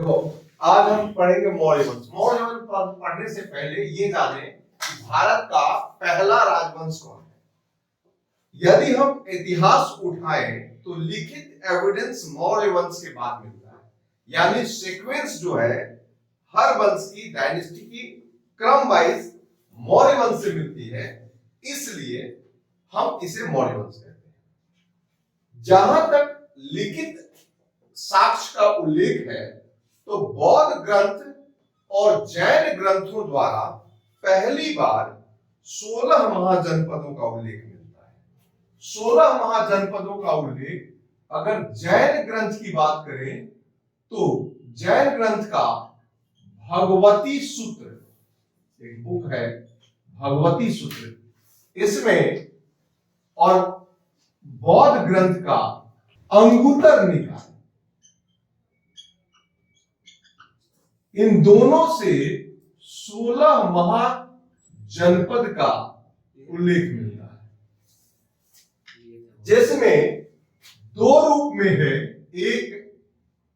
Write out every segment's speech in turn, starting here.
देखो, आज हम पढ़ेंगे मौर्य वंश। मौर्य वंश पढ़ने से पहले ये जाने कि भारत का पहला राजवंश कौन है। यदि हम इतिहास उठाएं तो लिखित एविडेंस मौर्य वंश के बाद मिलता है, यानी सीक्वेंस जो है हर वंश की डायनेस्टी की क्रम वाइज मौर्य वंश से मिलती है, इसलिए हम इसे मौर्य वंश कहते हैं। जहां तक लिखित साक्ष्य का उल्लेख है तो बौद्ध ग्रंथ और जैन ग्रंथों द्वारा पहली बार 16 महाजनपदों का उल्लेख मिलता है। 16 महाजनपदों का उल्लेख अगर जैन ग्रंथ की बात करें तो जैन ग्रंथ का भगवती सूत्र, एक बुक है भगवती सूत्र, इसमें, और बौद्ध ग्रंथ का अंगुतर निकाय, इन दोनों से 16 महाजनपद का उल्लेख मिलता है, जिसमें दो रूप में है। एक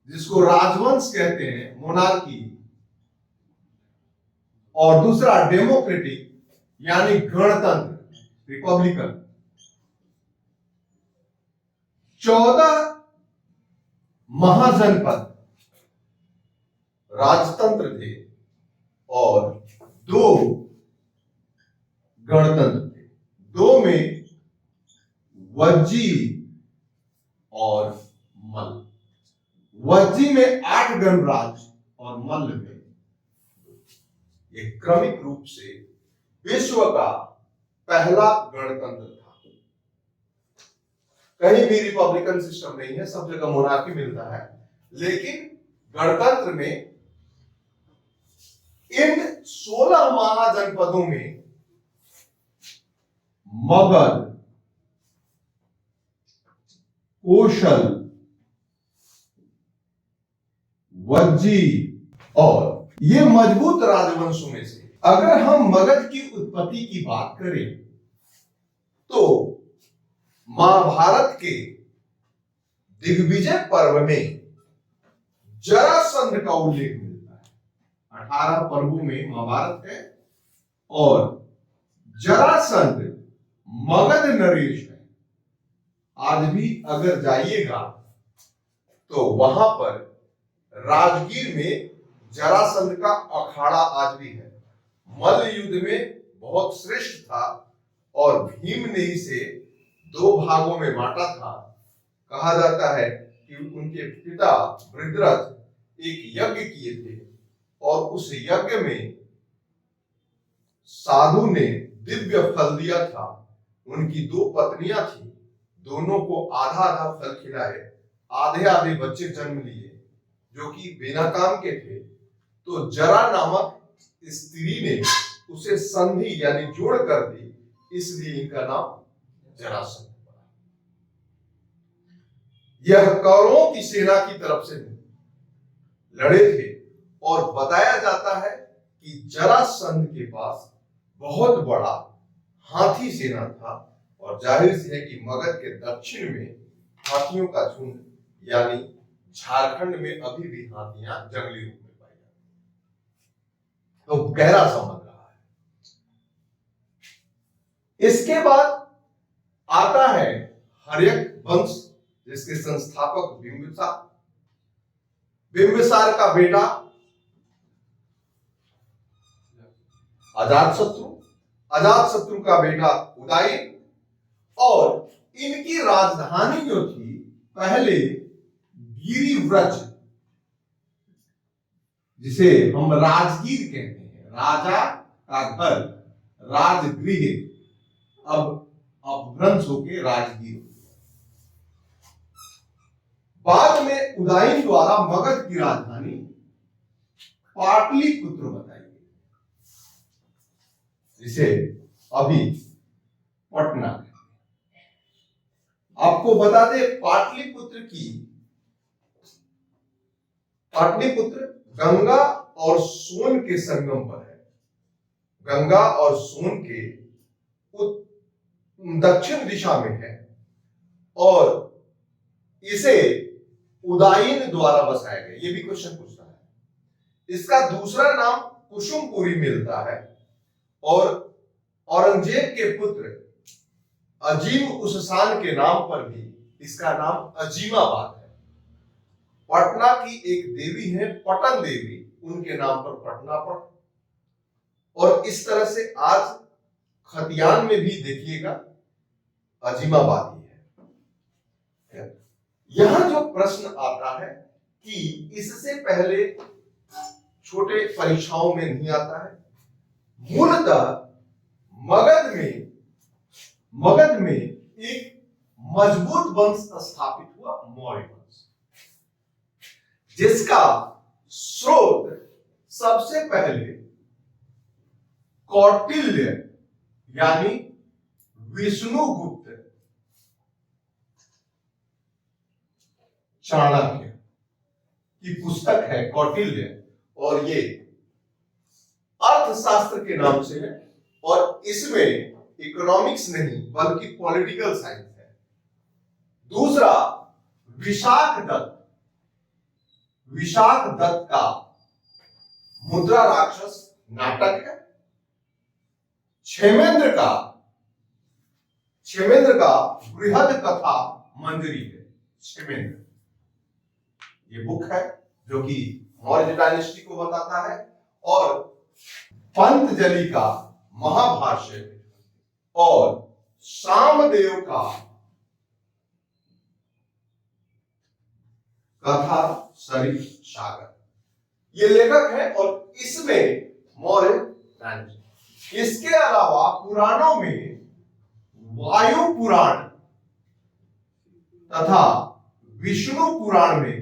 जिसको राजवंश कहते हैं, मोनार्की, और दूसरा डेमोक्रेटिक यानी गणतंत्र, रिपब्लिकन। 14 महाजनपद राजतंत्र थे और 2 गणतंत्र थे। 2 में वज्जी और मल्ल। वज्जी में 8 गणराज्य और मल्ल में एक क्रमिक रूप से विश्व का पहला गणतंत्र था। कहीं भी रिपब्लिकन सिस्टम नहीं है, सब जगह मोनार्की मिलता है, लेकिन गणतंत्र में इन 16 महाजनपदों में मगध, कोशल, वज्जी और ये मजबूत राजवंशों में से अगर हम मगध की उत्पत्ति की बात करें तो महाभारत के दिग्विजय पर्व में जरासंध का उल्लेख मिलता है। 18 पर्वों में महाभारत है और जरासंध मगध नरेश है। आज भी अगर जाइएगा तो वहां पर राजगीर में जरासंध का अखाड़ा आज भी है। मल्ल युद्ध में बहुत श्रेष्ठ था और भीम ने इसे 2 भागों में बांटा था। कहा जाता है कि उनके पिता वृद्धरथ एक यज्ञ किए थे और उस यज्ञ में साधु ने दिव्य फल दिया था। उनकी 2 पत्नियां थी, दोनों को आधा आधा फल खिलाए, आधे आधे बच्चे जन्म लिए जो कि बिना काम के थे। तो जरा नामक स्त्री ने उसे संधि यानी जोड़ कर दी, इसलिए इनका नाम जरासंध पड़ा। यह कौरवों की सेना की तरफ से लड़े थे और बताया जाता है कि जरासंध के पास बहुत बड़ा हाथी सेना था और जाहिर सी है कि मगध के दक्षिण में हाथियों का झुंड, यानी झारखंड में अभी भी हाथियां जंगली रूप में पाई जाती हैं। तो गहरा संबंध रहा है। इसके बाद आता है हर्यक वंश, जिसके संस्थापक बिंबिसार। बिंबिसार का बेटा अजातशत्रु, अजातशत्रु का बेटा उदयन, और इनकी राजधानी जो थी पहले गिरिव्रज, जिसे हम राजगीर कहते हैं, राजा का घर, राजगृह, अब अपभ्रंश होके राजगीर। बाद में उदयन द्वारा मगध की राजधानी पाटलिपुत्र बताई गई, जिसे अभी पटना है। आपको बता दें, पाटलिपुत्र गंगा और सोन के संगम पर है। गंगा और सोन के दक्षिण दिशा में है और इसे उदयन द्वारा बसाया गया। ये भी क्वेश्चन पूछता है, इसका दूसरा नाम कुसुमपुरी मिलता है और औरंगजेब के पुत्र अजीम उस के नाम पर भी इसका नाम अजीमाबाद है। पटना की एक देवी है पटन देवी, उनके नाम पर पटना पड़। और इस तरह से आज खतियान में भी देखिएगा अजीमाबाद ही है। यहां जो प्रश्न आता है कि इससे पहले छोटे परीक्षाओं में नहीं आता है, मूलतः मगध में एक मजबूत वंश स्थापित हुआ, मौर्य वंश, जिसका स्रोत सबसे पहले कौटिल्य यानी विष्णुगुप्त चाणक्य की पुस्तक है कौटिल्य, और ये अर्थशास्त्र के नाम से है और इसमें इकोनॉमिक्स नहीं बल्कि पॉलिटिकल साइंस है। दूसरा विशाख दत्त का मुद्रा राक्षस नाटक है। क्षेमेंद्र का बृहद कथा मंजरी है। क्षेमेंद्र ये बुक है जो कि मौर्य डायनेस्टी को बताता है, और पंतजलि का महाभाष्य और सामदेव का कथा सरित सागर ये लेखक है, और इसमें मौर्य डायनेस्टी। इसके अलावा पुराणों में वायु पुराण तथा विष्णु पुराण में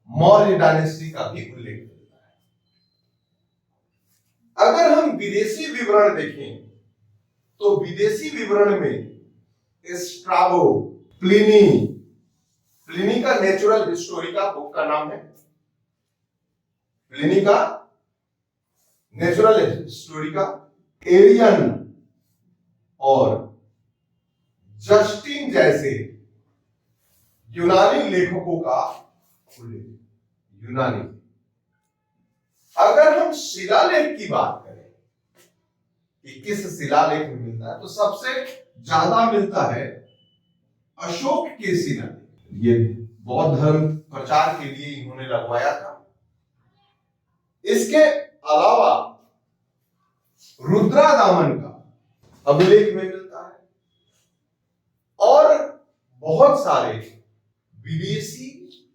मौर्य डायनेस्टी का भी उल्लेख मिलता है। अगर हम विदेशी विवरण देखें तो विदेशी विवरण में स्ट्राबो, प्लिनी का नेचुरल हिस्टोरी का बुक का नाम है, प्लिनी का नेचुरल हिस्टोरी का, एरियन और जस्टिन जैसे यूनानी लेखकों का उल्लेख। यूनानी, अगर हम शिलालेख की बात करें कि किस शिलालेख में मिलता है, तो सबसे ज्यादा मिलता है अशोक के शिलालेख। ये बौद्ध धर्म प्रचार के लिए इन्होंने लगवाया था। इसके अलावा रुद्रादामन का अभिलेख में मिलता है, और बहुत सारे विदेशी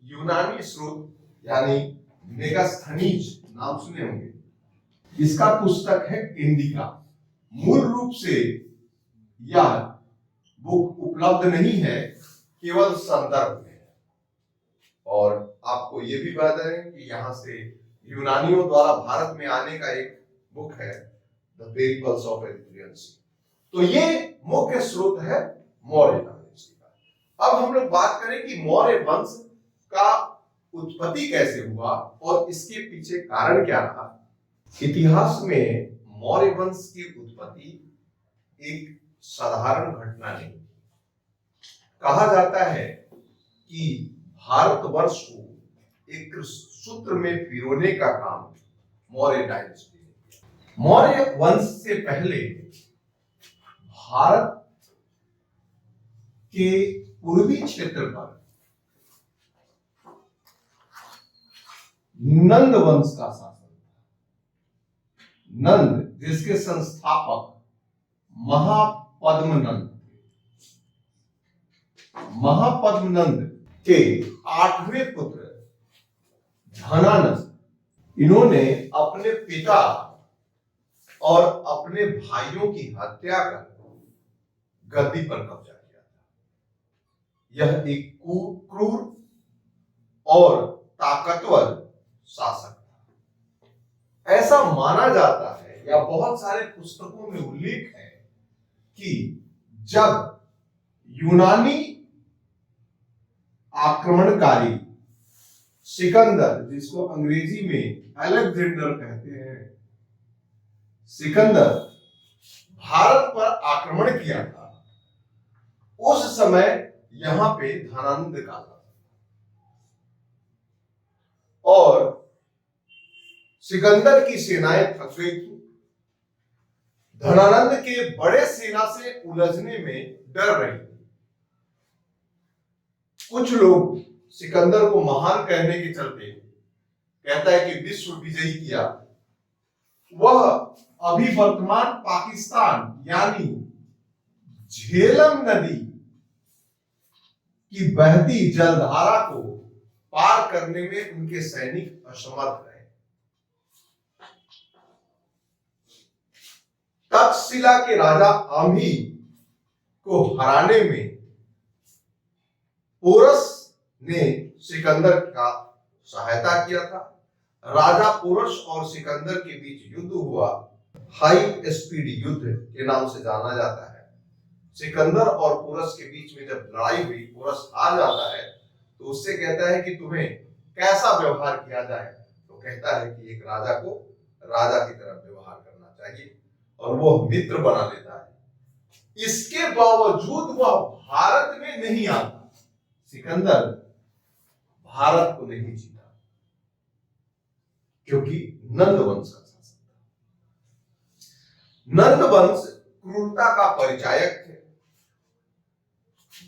यूनानी स्रोत यानी मेगास्थनीज नाम सुने होंगे। इसका पुस्तक है इंडिका। मूल रूप से यह बुक उपलब्ध नहीं है, केवल संदर्भ में है। और आपको यह भी बता दें कि यहां से यूनानियों द्वारा भारत में आने का एक बुक है, द पेरिपल्स ऑफ एरिथ्रियन सी। तो ये मुख्य स्रोत है मौर्य डायनेस्टी का। अब हम लोग बात करें कि मौर्य वंश का उत्पत्ति कैसे हुआ और इसके पीछे कारण क्या रहा। इतिहास में मौर्य वंश की उत्पत्ति एक साधारण घटना नहीं। कहा जाता है कि भारतवर्ष को एक सूत्र में पिरोने का काम मौर्य डायनेस्टी ने किया। मौर्य वंश से पहले भारत के पूर्वी क्षेत्र पर नंद वंश का शासन था। नंद जिसके संस्थापक महापद्मनंद के 8वें पुत्र धनानंद, इन्होंने अपने पिता और अपने भाइयों की हत्या कर गद्दी पर कब्जा किया था। यह एक क्रूर और ताकतवर शासक था। ऐसा माना जाता है या बहुत सारे पुस्तकों में उल्लेख है कि जब यूनानी आक्रमणकारी सिकंदर, जिसको अंग्रेजी में अलेक्जेंडर कहते हैं, सिकंदर भारत पर आक्रमण किया था, उस समय यहां पे धनानंद का था। सिकंदर की सेनाएं थक गई थी। धनानंद के बड़े सेना से उलझने में डर रही थी। कुछ लोग सिकंदर को महान कहने के चलते कहता है कि विश्व विजयी किया। वह अभी वर्तमान पाकिस्तान यानी झेलम नदी की बहती जलधारा को पार करने में उनके सैनिक असमर्थ रहे। तक्षशिला के राजा आम्ही को हराने में पोरस ने सिकंदर का सहायता किया था। राजा पोरस और सिकंदर के बीच युद्ध हुआ, हाई स्पीड युद्ध के नाम से जाना जाता है। सिकंदर और पोरस के बीच में जब लड़ाई हुई, पोरस हार जाता है तो उससे कहता है कि तुम्हें कैसा व्यवहार किया जाए, तो कहता है कि एक राजा को राजा की तरह व्यवहार करना चाहिए और वह मित्र बना लेता है। इसके बावजूद वह भारत में नहीं आता। सिकंदर भारत को नहीं जीता क्योंकि नंद वंश का शासन था। नंद वंश क्रूरता का परिचायक थे।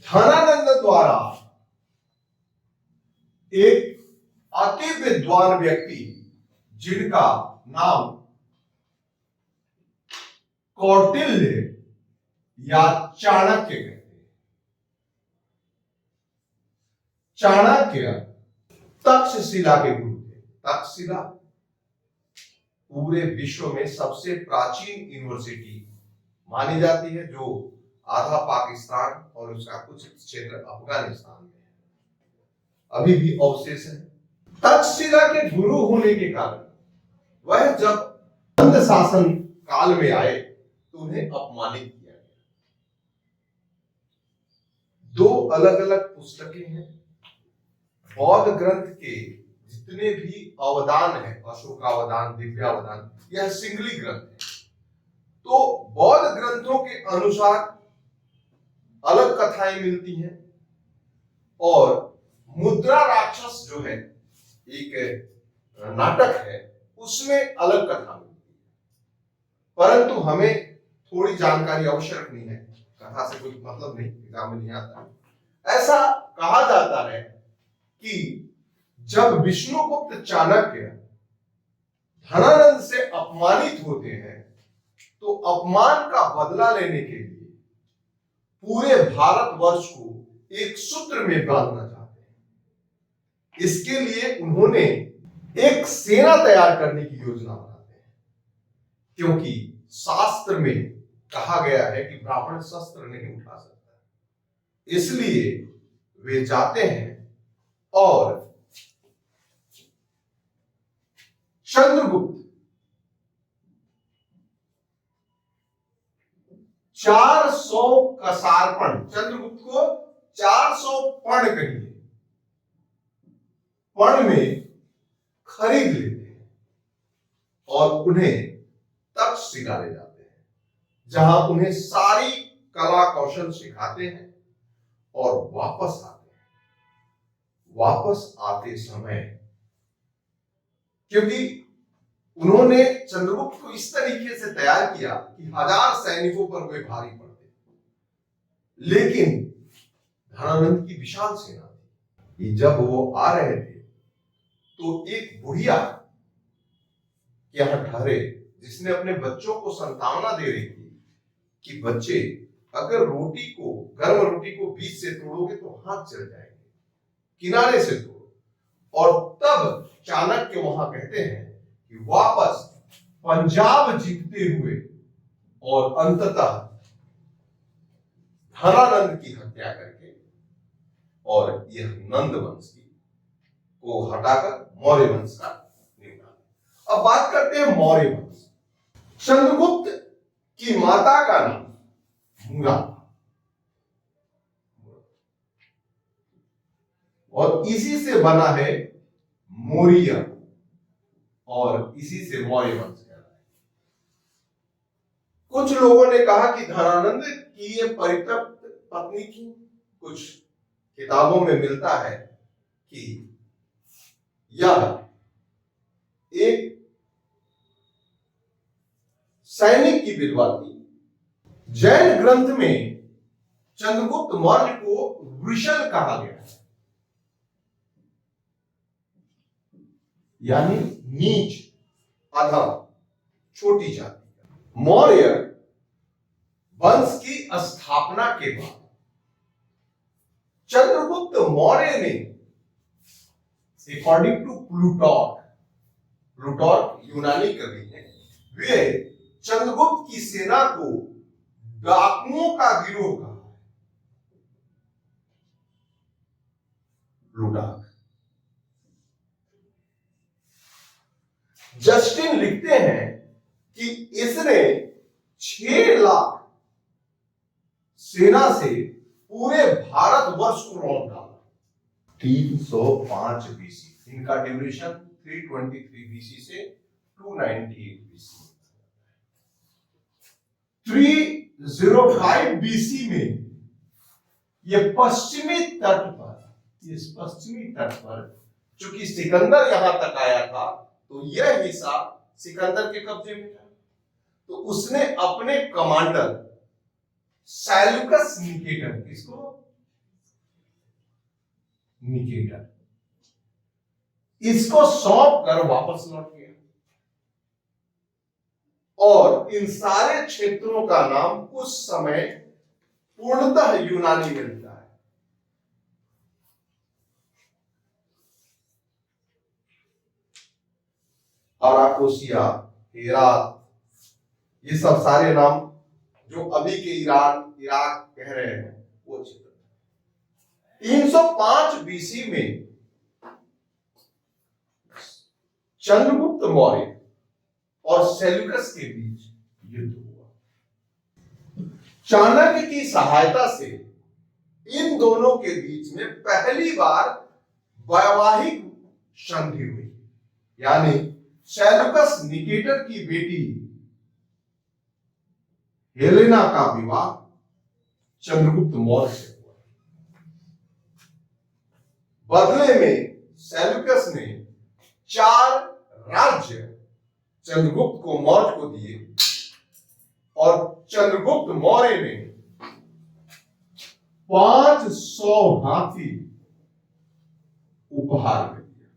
धनानंद द्वारा एक अति विद्वान व्यक्ति जिनका नाम कौटिल्य या चाणक्य कहते हैं, चाणक्य तक्षशिला के गुरु थे। तक्षशिला पूरे विश्व में सबसे प्राचीन यूनिवर्सिटी मानी जाती है, जो आधा पाकिस्तान और उसका कुछ क्षेत्र अफगानिस्तान में है, अभी भी अवशेष है। तक्षशिला के गुरु होने के कारण वह जब नंद शासन काल में आए तो उन्हें अपमानित किया गया। दो अलग अलग पुस्तकें हैं। बौद्ध ग्रंथ के जितने भी अवदान है, अशोकावदान, दिव्यावदान, यह सिंगली ग्रंथ है। तो बौद्ध ग्रंथों के अनुसार अलग कथाएं मिलती हैं और मुद्रा राक्षस जो है एक नाटक है, उसमें अलग कथा मिलती है। परंतु हमें थोड़ी जानकारी अवश्य रखनी है, कथा से कोई मतलब नहीं, एग्जाम में नहीं आता। ऐसा कहा जाता है कि जब विष्णुगुप्त चाणक्य धनानंद से अपमानित होते हैं तो अपमान का बदला लेने के लिए पूरे भारतवर्ष को एक सूत्र में बांधना चाहते हैं। इसके लिए उन्होंने एक सेना तैयार करने की योजना बनाते हैं, क्योंकि शास्त्र में कहा गया है कि ब्राह्मण शस्त्र नहीं उठा सकता। इसलिए वे जाते हैं और चंद्रगुप्त 400 कसारपण, चंद्रगुप्त को 400 पण कहिए, पण में खरीद लेते हैं और उन्हें तक्षशिला ले जाते हैं, जहां उन्हें सारी कला कौशल सिखाते हैं और वापस आते हैं। वापस आते समय, क्योंकि उन्होंने चंद्रगुप्त को इस तरीके से तैयार किया कि 1000 सैनिकों पर वे भारी पड़ते, लेकिन धनानंद की विशाल सेना थी कि जब वो आ रहे थे तो एक बुढ़िया यहां ठहरे, जिसने अपने बच्चों को संतावना दे रही थी कि बच्चे, अगर रोटी को, गर्म रोटी को बीच से तोड़ोगे तो हाथ जल जाएंगे, किनारे से तोड़ो। और तब चाणक्य वहां कहते हैं कि वापस पंजाब जीतते हुए और अंततः धनानंद की हत्या करके और यह नंद वंश को हटाकर मौर्य वंश का निर्माण। अब बात करते हैं मौर्य वंश। चंद्रगुप्त की माता का नाम मुरा और इसी से बना है मौर्य और इसी से मौर्य वंश कहलाता है। कुछ लोगों ने कहा कि धनानंद की ये परित्यक्त पत्नी थी। कुछ किताबों में मिलता है कि यह एक सैनिक की विधवा थी। जैन ग्रंथ में चंद्रगुप्त मौर्य को वृषल कहा गया है, यानी नीच, अधम, छोटी जाति। मौर्य वंश की स्थापना के बाद चंद्रगुप्त मौर्य ने, अकॉर्डिंग टू प्लूटार्क, प्लूटार्क यूनानी कवि हैं, वे चंद्रगुप्त की सेना को डाकुओं का गिरोह कहा है। प्लूटार्क। जस्टिन लिखते हैं कि इसने 6 लाख सेना से पूरे भारतवर्ष को लौट डाला। 305 बीसी, इनका ड्यूरेशन 323 बीसी से 298 बीसी। 305 बीसी में ये पश्चिमी तट पर चूंकि सिकंदर यहां तक आया था, तो यह हिस्सा सिकंदर के कब्जे में था, तो उसने अपने कमांडर सैल्यूकस निकेटर, किसको? निकेटर, इसको सौंप कर वापस लौट गया। और इन सारे क्षेत्रों का नाम उस समय पूर्णतः यूनानी मिलता है। अराकोसिया, हेरात, ये सब सारे नाम जो अभी के ईरान, इराक कह रहे हैं, वो क्षेत्र। 305 बीसी में चंद्रगुप्त मौर्य और सेल्यूकस के बीच युद्ध हुआ। चाणक्य की सहायता से इन दोनों के बीच में पहली बार वैवाहिक संधि हुई, यानी सेल्यूकस निकेटर की बेटी हेलेना का विवाह चंद्रगुप्त मौर्य से हुआ। बदले में सेल्यूकस ने 4 राज्य चंद्रगुप्त को मौर्य को दिए और चंद्रगुप्त मौर्य ने 500 हाथी उपहार में दिया।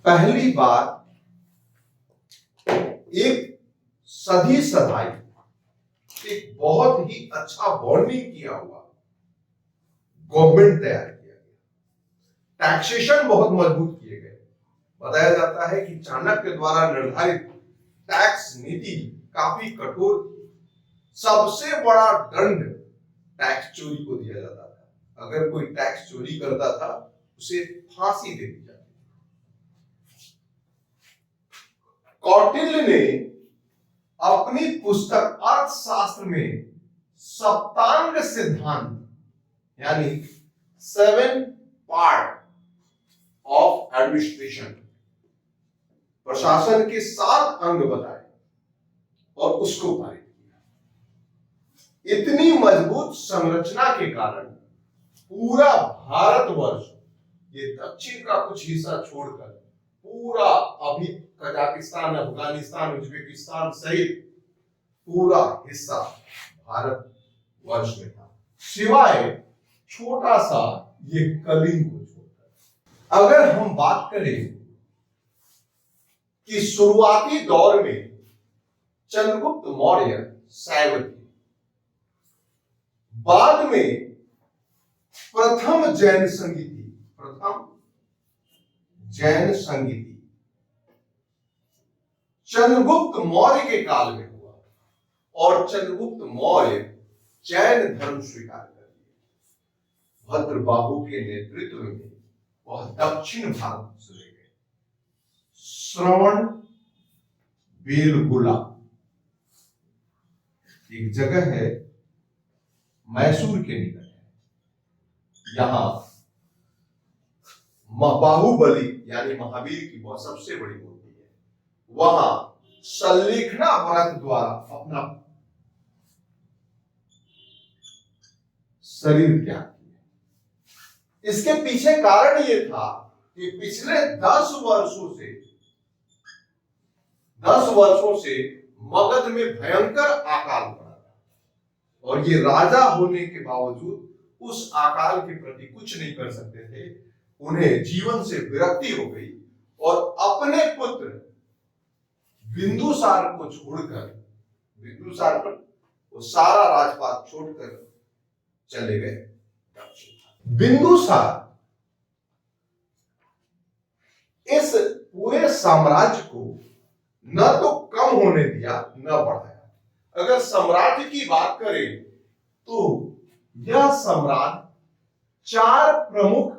पहली बार एक सधी सधाई, एक बहुत ही अच्छा बॉन्डिंग किया हुआ गवर्नमेंट तैयार किया गया। टैक्सेशन बहुत मजबूत किए गए। बताया जाता है कि चाणक्य द्वारा निर्धारित टैक्स नीति काफी कठोर थी। सबसे बड़ा दंड टैक्स चोरी को दिया जाता था। अगर कोई टैक्स चोरी करता था, उसे फांसी दे दी जाती। कौटिल्य ने अपनी पुस्तक अर्थशास्त्र में सप्तांग सिद्धांत, यानी 7 पार्ट ऑफ एडमिनिस्ट्रेशन, प्रशासन के 7 अंग बताए और उसको पारित किया। इतनी मजबूत संरचना के कारण पूरा भारतवर्ष, ये दक्षिण का कुछ हिस्सा छोड़कर पूरा, अभी कजाकिस्तान, अफगानिस्तान, उज्बेकिस्तान सहित पूरा हिस्सा भारतवर्ष में था, सिवाय छोटा सा ये कलिंग को छोड़कर। अगर हम बात करें कि शुरुआती दौर में चंद्रगुप्त मौर्य शैव थे, बाद में प्रथम जैन संगीति चंद्रगुप्त मौर्य के काल में हुआ और चंद्रगुप्त मौर्य जैन धर्म स्वीकार कर लिया। भद्रबाहु के नेतृत्व में वह दक्षिण भारत चले गए। श्रवण बेलगोला एक जगह है, मैसूर के निकट है। यहां बाहुबली यानी महावीर की वह सबसे बड़ी मूर्ति है। वहां सल्लेखना व्रत द्वारा अपना शरीर त्याग किया। इसके पीछे कारण यह था कि पिछले 10 वर्षों से मगध में भयंकर अकाल पड़ा और ये राजा होने के बावजूद उस अकाल के प्रति कुछ नहीं कर सकते थे। उन्हें जीवन से विरक्ति हो गई और अपने पुत्र बिंदुसार को छोड़कर, बिंदुसार पर वो सारा राजपाट छोड़कर चले गए। बिंदुसार इस पूरे साम्राज्य को न तो कम होने दिया न बढ़ाया। अगर साम्राज्य की बात करें तो यह साम्राज्य 4 प्रमुख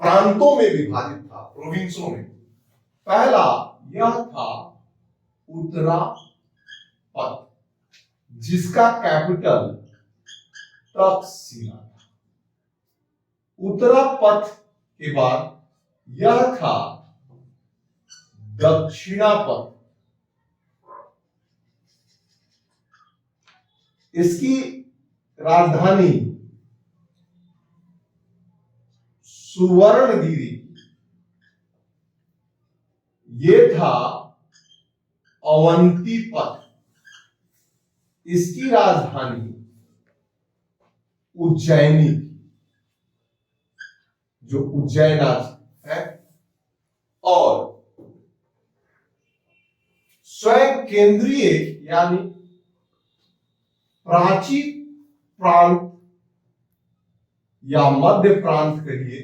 प्रांतों में विभाजित था, प्रोविंसों में। पहला यह था उत्तरापथ, जिसका कैपिटल तक्षशिला था। उत्तरापथ के बाद यह था दक्षिणापथ। इसकी राजधानी सुवर्णगिरी, ये था अवंतीपथ। इसकी राजधानी उज्जैनी, जो उज्जैन आज है। और स्वयं केंद्रीय यानी प्राची प्रांत या मध्य प्रांत कहिए,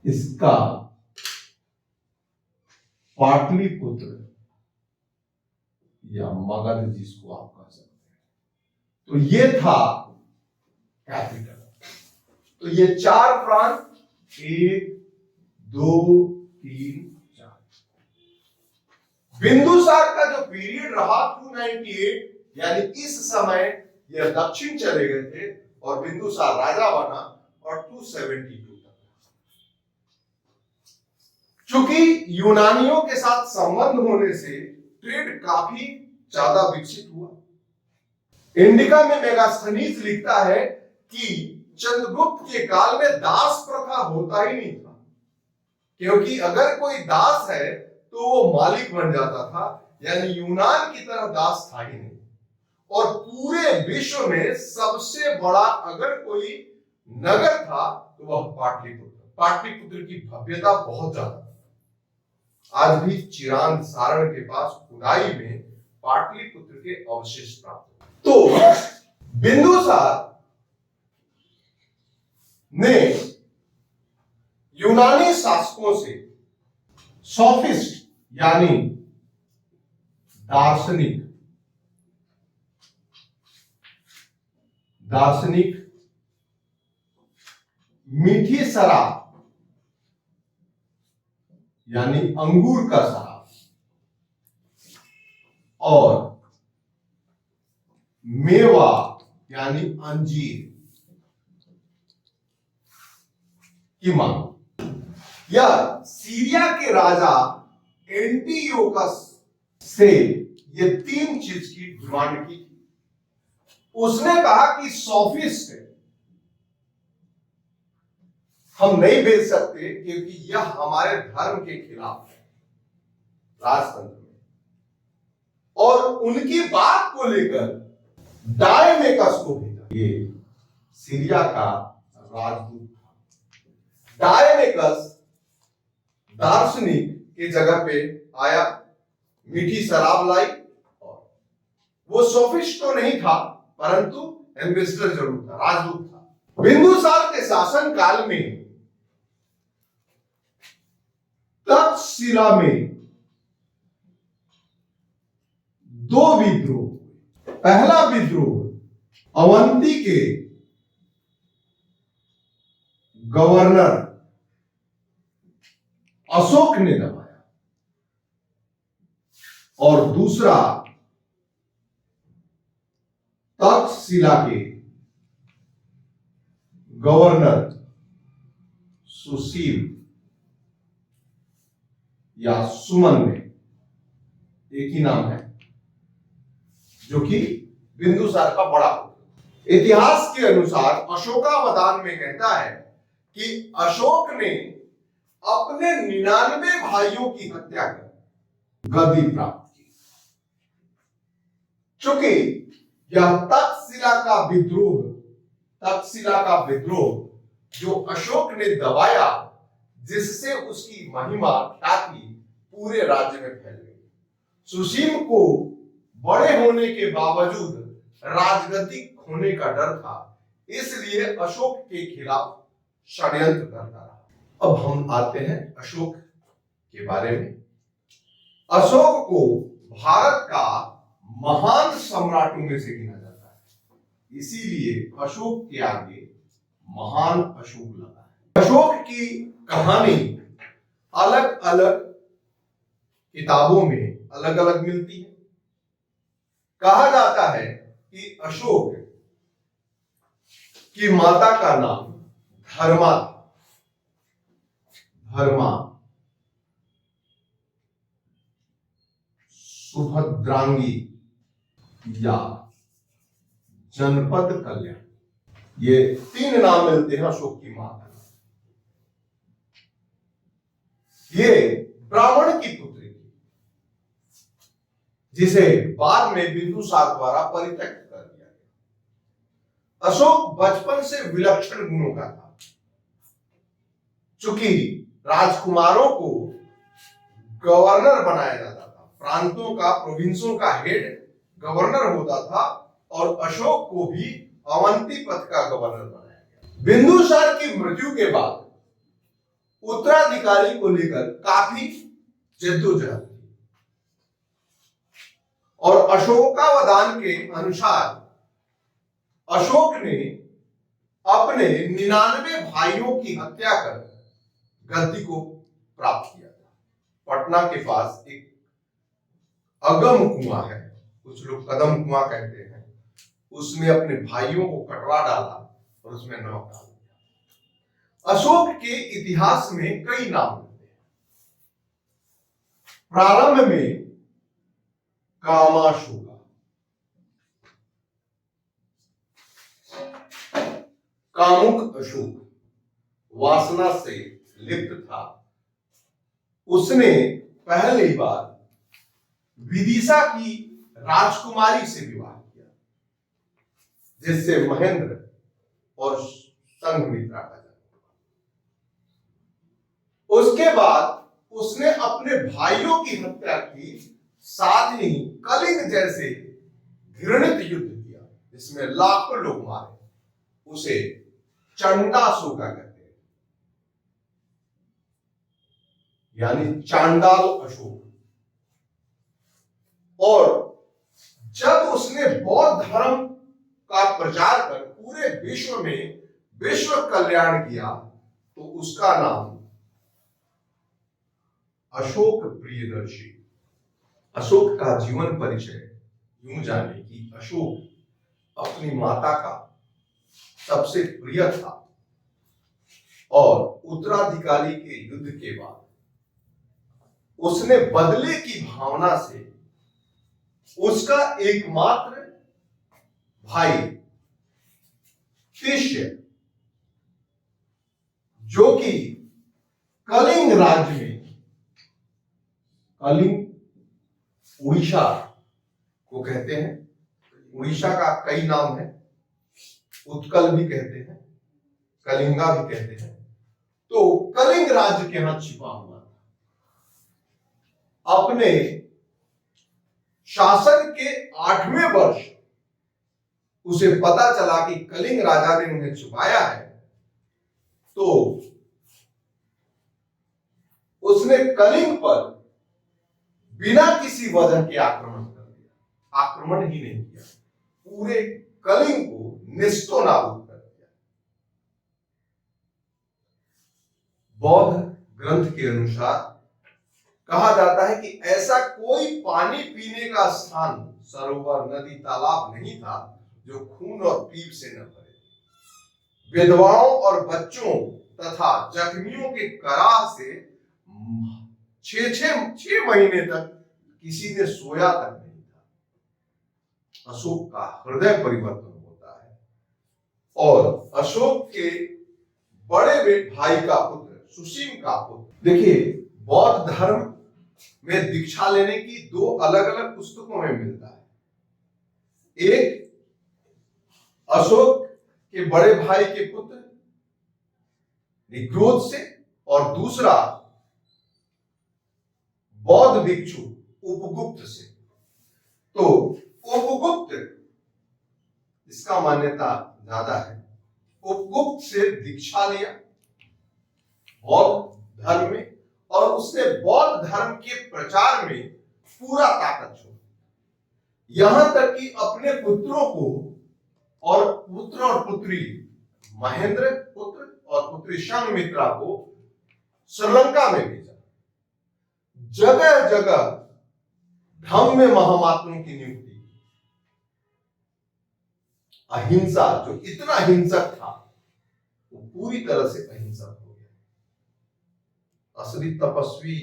इसका पाटलिपुत्र या मगध जिसको आप कह सकते हैं, तो ये था कैपिटल। तो ये 4 प्रांत, 1 2 3 4। बिंदुसार का जो पीरियड रहा 298, यानी इस समय यह दक्षिण चले गए थे और बिंदुसार राजा बना और 272 तक। चूंकि यूनानियों के साथ संबंध होने से ट्रेड काफी ज्यादा विकसित हुआ। इंडिका में मेगास्थनीज लिखता है कि चंद्रगुप्त के काल में दास प्रथा होता ही नहीं था, क्योंकि अगर कोई दास है तो वो मालिक बन जाता था, यानी यूनान की तरह दास था ही नहीं। और पूरे विश्व में सबसे बड़ा अगर कोई नगर था तो वह पाटलिपुत्र। पाटलिपुत्र की भव्यता बहुत ज्यादा थी। आज भी चिरांद सारण के पास खुदाई में पाटलिपुत्र के अवशेष प्राप्त। तो बिंदुसार ने यूनानी शासकों से सोफिस्ट यानी दार्शनिक मीठी शराब यानी अंगूर का शराब और मेवा यानी अंजीर की मांग। यह सीरिया के राजा एंटियोकस से ये 3 चीज की डिमांड की थी। उसने कहा कि सोफिस्ट हम नहीं भेज सकते क्योंकि यह हमारे धर्म के खिलाफ है राजतंत्र में। और उनकी बात को लेकर डायमेकस को भेजा। ये सीरिया का राजदूत था। डायमेकस दार्शनिक की जगह पे आया, मीठी शराब लाई, और वो सोफिस्ट तो नहीं था परंतु एम्बेसडर जरूर था, राजदूत था। बिंदुसार के शासन काल में तक्षशिला में 2 विद्रोह। पहला विद्रोह अवंती के गवर्नर अशोक ने दबाया और दूसरा तक्षशिला के गवर्नर सुशील या सुमन ने, एक ही नाम है, जो कि बिंदुसार का बड़ा पुत्र। इतिहास के अनुसार अशोकावदान में कहता है कि अशोक ने अपने 99 भाइयों की हत्या कर गद्दी प्राप्त की। चूंकि यह तक्षशिला का विद्रोह जो अशोक ने दबाया, जिससे उसकी महिमा ख्याति पूरे राज्य में फैल गई। सुसीम को बड़े होने के बावजूद राजगद्दी खोने का डर था, इसलिए अशोक के खिलाफ षड्यंत्र करता रहा। अब हम आते हैं अशोक के बारे में। अशोक को भारत का महान सम्राटों में से गिना जाता है, इसीलिए अशोक के आगे महान अशोक लगा है। अशोक की कहानी अलग अलग किताबों में अलग अलग मिलती है। कहा जाता है कि अशोक की माता का नाम धर्मा था। धर्मा सुभद्रांगी या जनपद कल्याण, ये 3 नाम मिलते हैं अशोक की माता। ये ब्राह्मण की पुत्री थी, जिसे बाद में बिंदुसार द्वारा परित्यक्त कर दिया गया। अशोक बचपन से विलक्षण गुणों का था। चूंकि राजकुमारों को गवर्नर बनाया जाता था, प्रांतों का, प्रोविंसों का हेड गवर्नर होता था, और अशोक को भी अवंतीपथ का गवर्नर बनाया गया। बिंदुसार की मृत्यु के बाद उत्तराधिकारी को लेकर काफी जद्दोजहद थी, और अशोकावदान के अनुसार अशोक ने अपने 99 भाइयों की हत्या कर गद्दी को प्राप्त किया था। पटना के पास एक अगम कुआं है, कुछ लोग कदम कुआं कहते हैं, उसमें अपने भाइयों को कटवा डाला और उसमें नमक डाल दिया। अशोक के इतिहास में कई नाम मिलते हैं। प्रारंभ में कामाशोका, कामुक अशोक, वासना से लिप्त था। उसने पहली बार विदिशा की राजकुमारी से विवाह किया, जिससे महेंद्र और संघमित्रा का जन्म हुआ। उसके बाद उसने अपने भाइयों की हत्या की, साथ ही कलिंग जैसे घृणित युद्ध किया, जिसमें लाखों लोग मारे। उसे चंडाशोका कहते हैं, यानी चांडाल अशोक। और जब उसने बौद्ध धर्म का प्रचार कर पूरे विश्व में विश्व कल्याण किया, तो उसका नाम अशोक प्रियदर्शी। अशोक का जीवन परिचय यूं जाने कि अशोक अपनी माता का सबसे प्रिय था, और उत्तराधिकारी के युद्ध के बाद उसने बदले की भावना से उसका एकमात्र भाई शिष्य, जो कि कलिंग राज्य में, कलिंग उड़ीसा को कहते हैं, उड़ीसा का कई नाम है, उत्कल भी कहते हैं, कलिंगा भी कहते हैं। तो कलिंग राज्य के यहां छिपा हुआ था। अपने शासन के 8वें वर्ष उसे पता चला कि कलिंग राजा ने उन्हें छुपाया है, तो उसने कलिंग पर बिना किसी वजह के आक्रमण कर दिया। आक्रमण ही नहीं किया, पूरे कलिंग को निस्तो नाबूद कर दिया। बौद्ध ग्रंथ के अनुसार कहा जाता है कि ऐसा कोई पानी पीने का स्थान, सरोवर, नदी, तालाब नहीं था जो खून और पीप से न भरे। विधवाओं और बच्चों तथा जख्मियों के कराह से 6 महीने तक किसी ने सोया तक नहीं था। अशोक का हृदय परिवर्तन होता है, और अशोक के बड़े भाई का पुत्र, सुसीम का पुत्र, देखिए बौद्ध धर्म में दीक्षा लेने की 2 अलग अलग पुस्तकों में मिलता है। एक अशोक के बड़े भाई के पुत्र निग्रोध से और दूसरा बौद्ध भिक्षु उपगुप्त से। तो उपगुप्त इसका मान्यता ज्यादा है। उपगुप्त से दीक्षा लिया बौद्ध धर्म में और उसने बौद्ध धर्म के प्रचार में पूरा ताकत छोड़ी, यहां तक कि अपने पुत्रों को और पुत्र और पुत्री महेंद्र पुत्र और पुत्री संघमित्रा को श्रीलंका में भेजा। जगह जगह धम्म महामात्रों की नियुक्ति, अहिंसा जो इतना हिंसक था वो पूरी तरह से अहिंसक हो गया। असली तपस्वी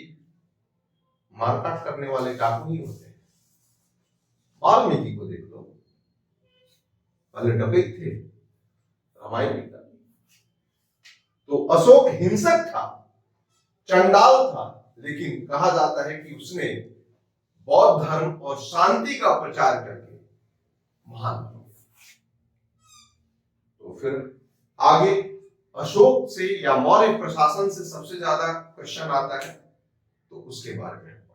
मारकाट करने वाले डाकू नहीं होते। वाल्मीकि को देख लो, पहले डकैत थे, रामायण लिखा। तो अशोक हिंसक था, चंडाल था, लेकिन कहा जाता है कि उसने बौद्ध धर्म और शांति का प्रचार करके महान बन गया। तो फिर आगे अशोक से या मौर्य प्रशासन से सबसे ज्यादा क्वेश्चन आता है, तो उसके बारे में